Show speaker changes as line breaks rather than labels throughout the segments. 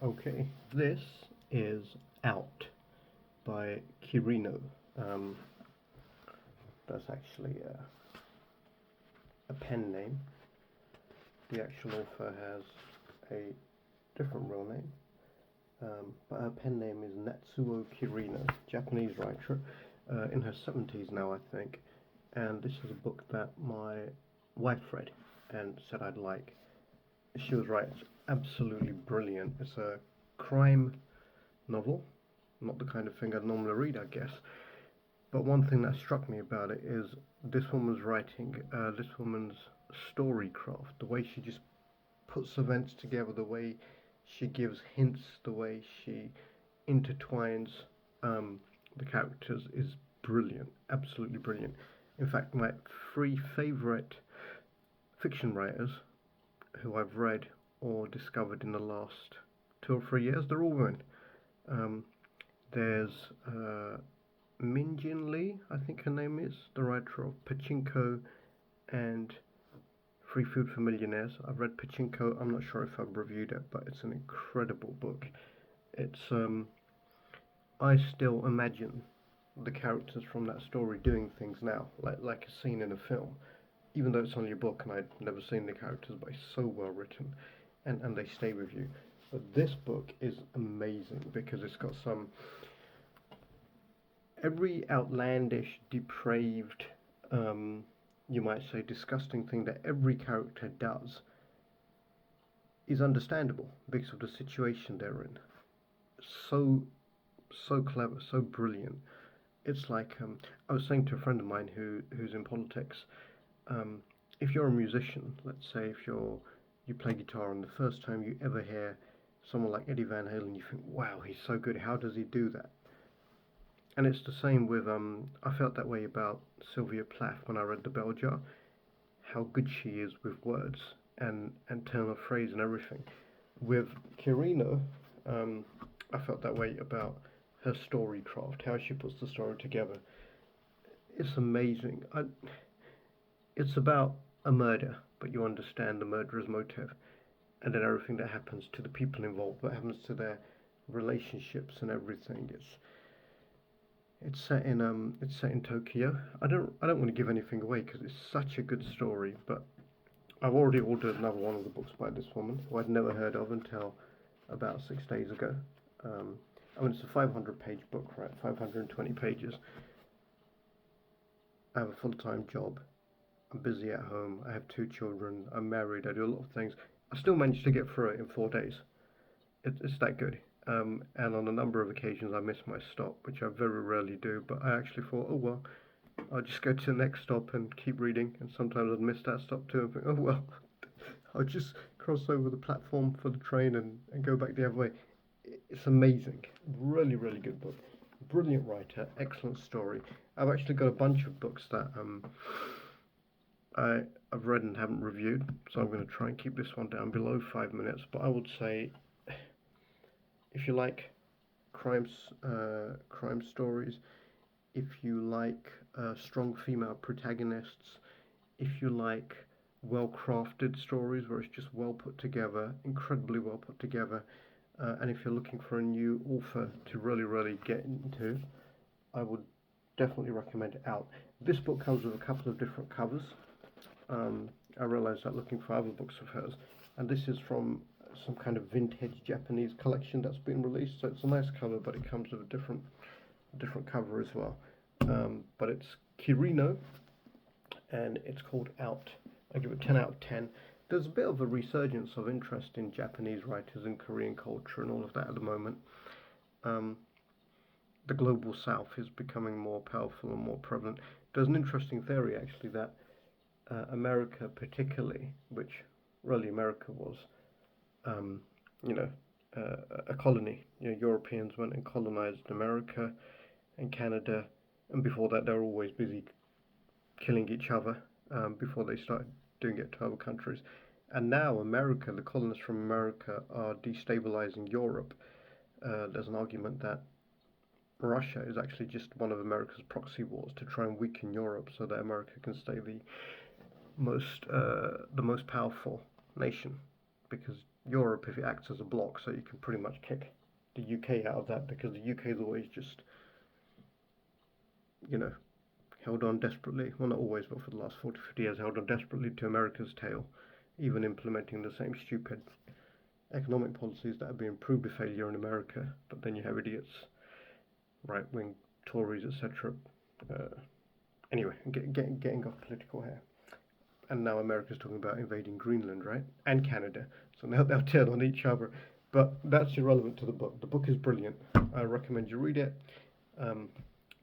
Okay, this is Out by Kirino. Um, that's actually a pen name. The actual author has a different real name, but her pen name is Natsuo Kirino, Japanese writer, in her 70s now, I think. And this is a book that my wife read and said I'd like. She was right, it's absolutely brilliant. It's a crime novel, not the kind of thing I'd normally read, I guess. But one thing that struck me about it is this woman's writing, this woman's storycraft, the way she just puts events together, the way she gives hints, the way she intertwines um, the characters is brilliant, absolutely brilliant. In fact, my three favourite fiction writers who I've read or discovered in the last 2 or 3 years, they're all women. Um, there's Min Jin Lee, I think her name is, the writer of Pachinko and Free Food for Millionaires. I've read Pachinko. I'm not sure if I've reviewed it, but it's an incredible book. It's I still imagine the characters from that story doing things now, like a scene in a film, even though it's only a book and I'd never seen the characters, but it's so well written, and they stay with you. But this book is amazing because it's got some every outlandish, depraved, you might say disgusting thing that every character does is understandable because of the situation they're in. So so clever, so brilliant. It's like I was saying to a friend of mine who's in politics. Um, if you're a musician, let's say if you play guitar and the first time you ever hear someone like Eddie Van Halen, you think, "Wow, he's so good. How does he do that?" And it's the same with I felt that way about Sylvia Plath when I read The Bell Jar. How good she is with words and turn of phrase and everything. With Kirino, um, I felt that way about her storycraft, how she puts the story together. It's amazing. It's about a murder, but you understand the murderer's motive, and then everything that happens to the people involved, what happens to their relationships and everything. It's set in Tokyo. I don't want to give anything away because it's such a good story, but I've already ordered another one of the books by this woman who I'd never heard of until about 6 days ago. Um, I mean, it's a 500-page book, right? 520 pages. I have a full-time job. I'm busy at home. I have 2 children. I'm married. I do a lot of things. I still managed to get through it in 4 days. It's that good. And on a number of occasions, I miss my stop, which I very rarely do. But I actually thought, oh well, I'll just go to the next stop and keep reading. And sometimes I'd miss that stop too and think, oh well, I'll just cross over the platform for the train and go back the other way. It's amazing. Really, really good book. Brilliant writer. Excellent story. I've actually got a bunch of books that I've read and haven't reviewed, so I'm going to try and keep this one down below 5 minutes. But I would say, if you like crime crime stories, if you like strong female protagonists, if you like well-crafted stories where it's just well put together, incredibly well put together, and if you're looking for a new author to really, really get into, I would definitely recommend it out. This book comes with a couple of different covers. I realised that looking for other books of hers, and this is from some kind of vintage Japanese collection that's been released. So it's a nice cover, but it comes with a different cover as well. But it's Kirino, and it's called Out. I give it 10 out of 10. There's a bit of a resurgence of interest in Japanese writers and Korean culture and all of that at the moment. Um, the global south is becoming more powerful and more prevalent. There's an interesting theory actually that America, particularly, which really America was, um, you know, a colony. Europeans went and colonized America and Canada, and before that they were always busy killing each other before they started doing it to other countries. And now America, the colonists from America, are destabilizing Europe. There's an argument that Russia is actually just one of America's proxy wars to try and weaken Europe so that America can stay the most powerful nation, because Europe if it acts as a bloc, so you can pretty much kick the UK out of that because the UK is always just, you know, held on desperately, well, not always, but for the last 40, 50 years, held on desperately to America's tail, even implementing the same stupid economic policies that have been proved a failure in America. But then you have idiots, right wing Tories, etc. Anyway, getting off political here. And now America's talking about invading Greenland, right? And Canada. So now they'll turn on each other. But that's irrelevant to the book. The book is brilliant. I recommend you read it.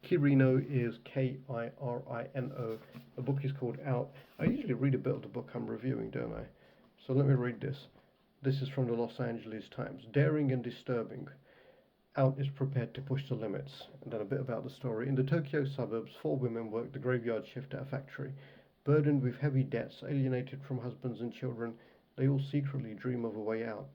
Kirino is Kirino. The book is called Out. I usually read a bit of the book I'm reviewing, don't I? So let me read this. This is from the Los Angeles Times. Daring and disturbing. Out is prepared to push the limits. And then a bit about the story. In the Tokyo suburbs, 4 women work the graveyard shift at a factory. Burdened with heavy debts, alienated from husbands and children, they all secretly dream of a way out.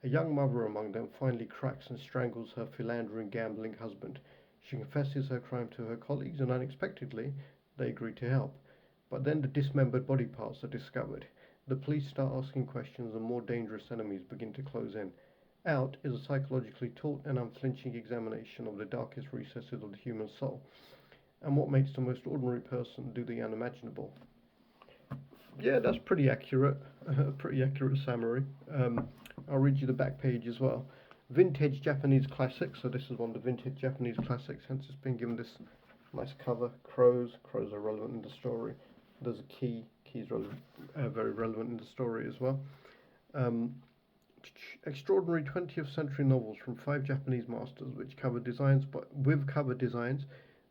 A young mother among them finally cracks and strangles her philandering, gambling husband. She confesses her crime to her colleagues, and unexpectedly, they agree to help. But then the dismembered body parts are discovered. The police start asking questions, and more dangerous enemies begin to close in. Out is a psychologically taut and unflinching examination of the darkest recesses of the human soul, and what makes the most ordinary person do the unimaginable. Yeah, that's pretty accurate. Pretty accurate summary. I'll read you the back page as well. Vintage Japanese classics. So this is one of the vintage Japanese classics. Hence, it's been given this nice cover. Crows. Crows are relevant in the story. There's a key. Key's very relevant in the story as well. Extraordinary 20th century novels from 5 Japanese masters, with cover designs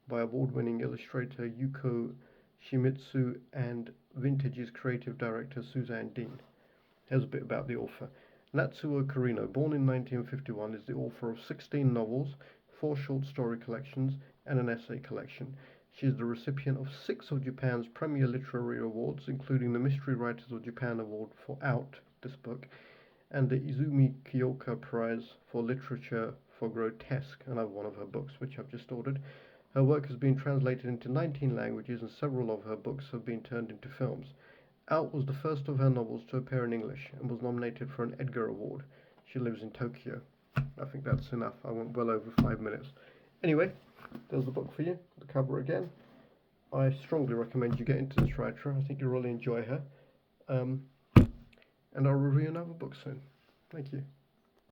by award-winning illustrator Yuko Shimizu and Vintage's creative director Suzanne Dean. Here's a bit about the author. Natsuo Kirino, born in 1951, is the author of 16 novels, 4 short story collections, and an essay collection. She is the recipient of 6 of Japan's premier literary awards, including the Mystery Writers of Japan Award for Out, this book, and the Izumi Kyoka Prize for Literature for Grotesque, another one of her books, which I've just ordered. Her work has been translated into 19 languages, and several of her books have been turned into films. Out was the first of her novels to appear in English and was nominated for an Edgar Award. She lives in Tokyo. I think that's enough. I went well over 5 minutes. Anyway, there's the book for you, the cover again. I strongly recommend you get into this writer. I think you'll really enjoy her. And I'll review another book soon. Thank you.